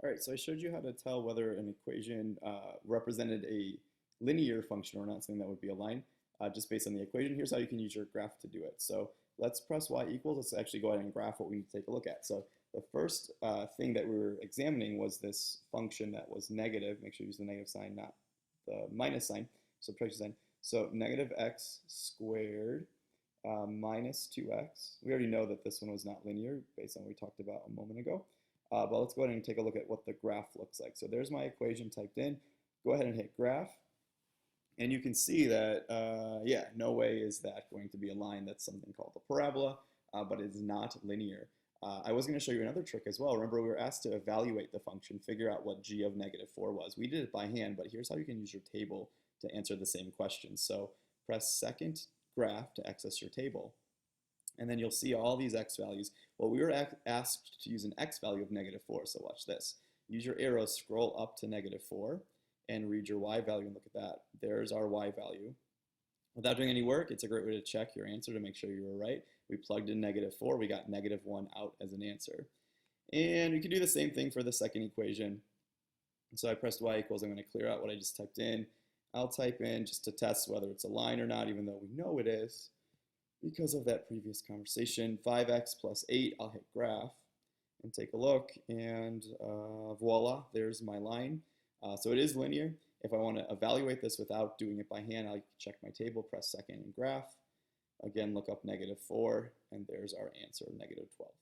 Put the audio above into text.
All right, so I showed you how to tell whether an equation represented a linear function or not, something that would be a line, just based on the equation. Here's how you can use your graph to do it. So let's press y equals. Let's actually go ahead and graph what we need to take a look at. So the first thing that we were examining was this function that was negative. Make sure you use the negative sign, not the minus sign. So subtraction sign. So negative x squared minus 2x. We already know that this one was not linear based on what we talked about a moment ago. But let's go ahead and take a look at what the graph looks like. So there's my equation typed in. Go ahead and hit graph. And you can see that, yeah, no way is that going to be a line. That's something called a parabola, but it is not linear. I was going to show you another trick as well. Remember, we were asked to evaluate the function, figure out what g of -4 was. We did it by hand, but here's how you can use your table to answer the same question. So press second graph to access your table. And then you'll see all these x values. Well, we were asked to use an x value of -4, so watch this. Use your arrow, scroll up to -4, and read your y value and look at that. There's our y value. Without doing any work, it's a great way to check your answer to make sure you were right. We plugged in -4, we got -1 out as an answer. And we can do the same thing for the second equation. So I pressed y equals, I'm going to clear out what I just typed in. I'll type in just to test whether it's a line or not, even though we know it is, because of that previous conversation. 5x plus 8, I'll hit graph and take a look, and voila, there's my line. So it is linear. If I want to evaluate this without doing it by hand, I'll check my table, press second and graph. Again, look up -4, and there's our answer, -12.